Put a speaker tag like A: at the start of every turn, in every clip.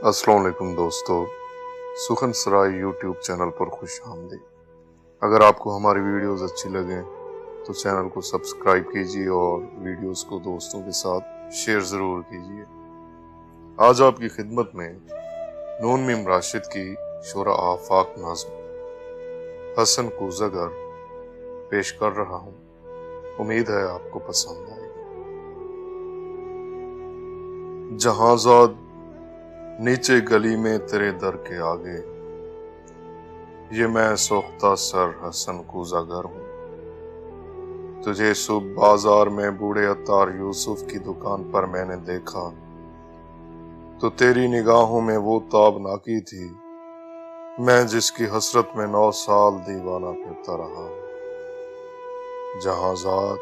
A: السلام علیکم دوستو، سخن سرائے یوٹیوب چینل پر خوش آمدید۔ اگر آپ کو ہماری ویڈیوز اچھی لگیں تو چینل کو سبسکرائب کیجیے اور ویڈیوز کو دوستوں کے ساتھ شیئر ضرور کیجیے۔ آج آپ کی خدمت میں نون میم راشد کی شعرا آفاق نظم حسن کوزگر پیش کر رہا ہوں۔ امید ہے آپ کو پسند آئے گی۔ جہاں زاد نیچے گلی میں تیرے در کے آگے، یہ میں سوختہ سر حسن کوزگر ہوں۔ تجھے صبح بازار میں بوڑھے عطار یوسف کی دکان پر میں نے دیکھا تو تیری نگاہوں میں وہ تابناکی تھی، میں جس کی حسرت میں 9 سال دیوانہ پھرتا رہا ہوں۔ جہاں زاد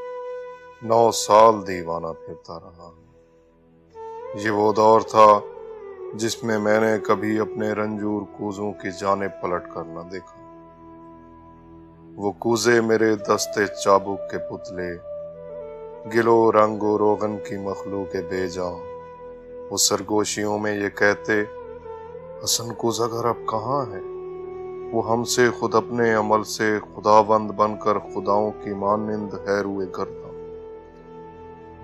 A: 9 سال دیوانہ پھرتا رہا ہوں۔ یہ وہ دور تھا جس میں نے کبھی اپنے رنجور کوزوں کی جانب پلٹ کر نہ دیکھا۔ وہ کوزے میرے دستے چابک کے پتلے، گلو رنگ و روغن کی مخلوق بے جان، وہ سرگوشیوں میں یہ کہتے حسن کوزگر اب کہاں ہے؟ وہ ہم سے خود اپنے عمل سے خداوند بن کر خداؤں کی مانند ہے روئے گرداں۔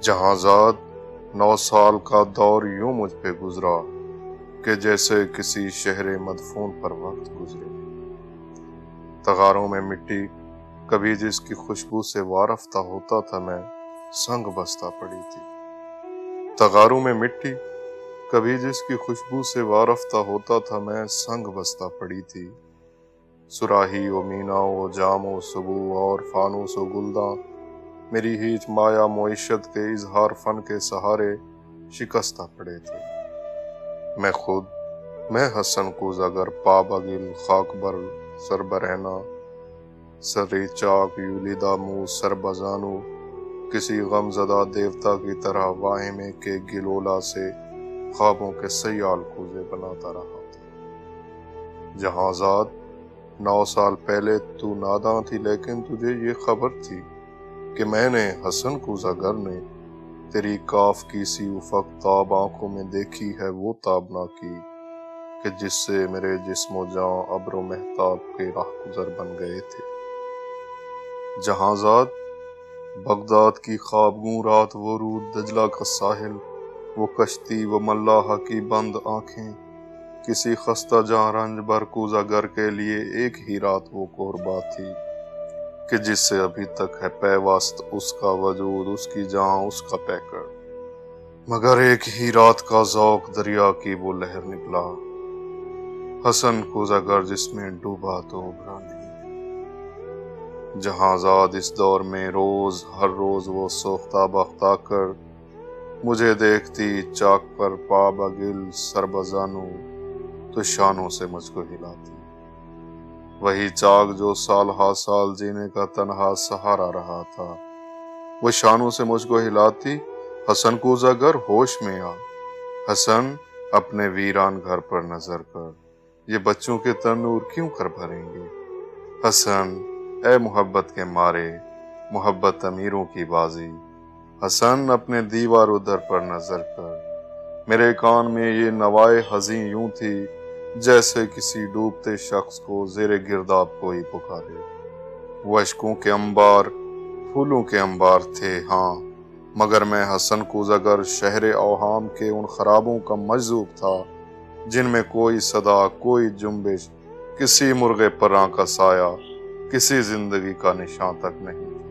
A: جہاں زاد 9 سال کا دور یوں مجھ پہ گزرا کہ جیسے کسی شہر مدفون پر وقت گزرے۔ تغاروں میں مٹی کبھی جس کی خوشبو سے وارفتہ ہوتا تھا، میں سنگ بستہ پڑی تھی۔ تغاروں میں مٹی کبھی جس کی خوشبو سے وارفتہ ہوتا تھا، میں سنگ بستہ پڑی تھی۔ سراہی و مینا و جام و سبو اور فانوس و گلداں میری ہیچ مایا معیشت کے اظہار فن کے سہارے شکستہ پڑے تھے۔ میں حسن کوزگر پا بگل خاک بر سر برہنہ، سری چاک یولیدہ منہ سر بزانو، کسی غم زدہ دیوتا کی طرح واہمے کے گلولا سے خوابوں کے سیال کوزے بناتا رہا تھا۔ جہاں زاد 9 سال پہلے تو ناداں تھی، لیکن تجھے یہ خبر تھی کہ میں نے حسن کوزگر نے تیری کاف کی سی افق تاب آنکھوں میں دیکھی ہے، وہ تابناکی کہ جس سے میرے جسم و جاں ابر و مہتاب کے راہ گزر بن گئے تھے۔ جہاں زاد بغداد کی خوابگوں رات، وہ رود دجلہ کا ساحل، وہ کشتی و ملاحہ کی بند آنکھیں، کسی خستہ جاں رنج بر کوزگر کے لیے ایک ہی رات وہ قربا تھی کہ جس سے ابھی تک ہے پیوست اس کا وجود، اس کی جاں، اس کا پیکر، مگر ایک ہی رات کا ذوق دریا کی وہ لہر نکلا۔ حسن کوزگر جس میں ڈوبا تو ابھرا نہیں۔ جہاں زاد اس دور میں ہر روز وہ سوختہ بخت آ کر مجھے دیکھتی، چاک پر پا بگل سر بزانو، تو شانوں سے مجھ کو ہلاتی۔ وہی چاک جو سال ہا سال جینے کا تنہا سہارا رہا تھا، وہ شانوں سے مجھ کو ہلاتی۔ حسن کوزگر ہوش میں آ، حسن اپنے ویران گھر پر نظر کر، یہ بچوں کے تنور کیوں کر بھریں گے؟ حسن اے محبت کے مارے، محبت امیروں کی بازی، حسن اپنے دیوار و در پر نظر کر۔ میرے کان میں یہ نوائے حزیں یوں تھی جیسے کسی ڈوبتے شخص کو زیر گرداب کوئی پکارے۔ وہ اشکوں کے انبار، پھولوں کے انبار تھے ہاں، مگر میں حسن کوزگر شہر اوہام کے ان خرابوں کا مجذوب تھا جن میں کوئی صدا، کوئی جنبش، کسی مرغ پراں کا سایہ، کسی زندگی کا نشان تک نہیں تھا۔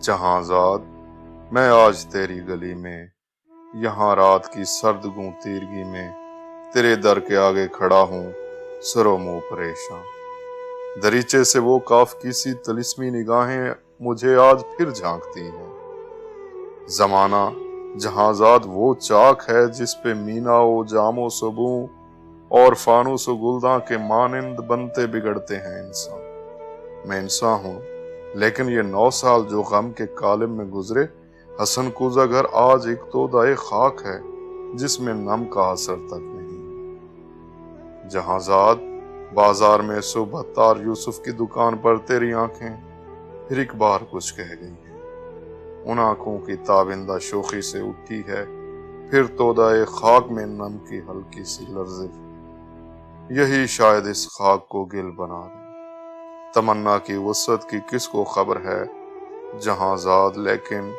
A: جہاں زاد میں آج تیری گلی میں، یہاں رات کی سرد گوں تیرگی میں تیرے در کے آگے کھڑا ہوں، سر و منہ پریشاں۔ دریچے سے وہ کاف کی سی طلسمی نگاہیں مجھے آج پھر جھانکتی ہیں۔ زمانہ جہاں زاد وہ چاک ہے جس پہ مینا و جام و سبوں اور فانوس و گلداں کے مانند بنتے بگڑتے ہیں انسان۔ میں انسان ہوں، لیکن یہ 9 سال جو غم کے کالم میں گزرے، حسن کوزگر آج ایک تودائے خاک ہے جس میں نم کا اثر تک نہیں۔ جہاں زاد بازار میں صبح عطار یوسف کی دکان پر تیری آنکھیں پھر ایک بار کچھ کہہ گئی ہیں۔ ان آنکھوں کی تابندہ شوخی سے اٹھی ہے پھر تودائے خاک میں نم کی ہلکی سی لرزش، یہی شاید اس خاک کو گل بنا دے۔ تمنا کی وسعت کی کس کو خبر ہے جہاں زاد، لیکن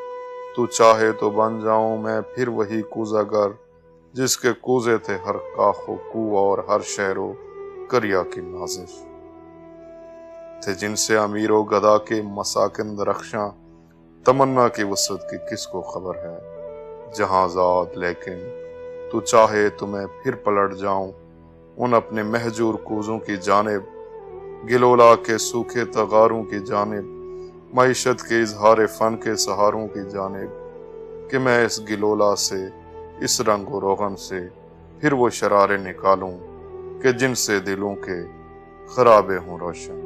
A: تو چاہے تو بن جاؤں میں پھر وہی کوزہ گر جس کے کوزے تھے ہر کاخ و کو اور ہر شہر و کریا کی نازش، تھے جن سے امیر و گدا کے مساکن درخشاں۔ تمنا کی وسعت کی کس کو خبر ہے جہاں زاد، لیکن تو چاہے تو میں پھر پلٹ جاؤں ان اپنے مہجور کوزوں کی جانب، گلولا کے سوکھے تغاروں کی جانب، معیشت کے اظہار فن کے سہاروں کی جانب، کہ میں اس گلولا سے، اس رنگ و روغن سے پھر وہ شرارے نکالوں کہ جن سے دلوں کے خرابے ہوں روشن۔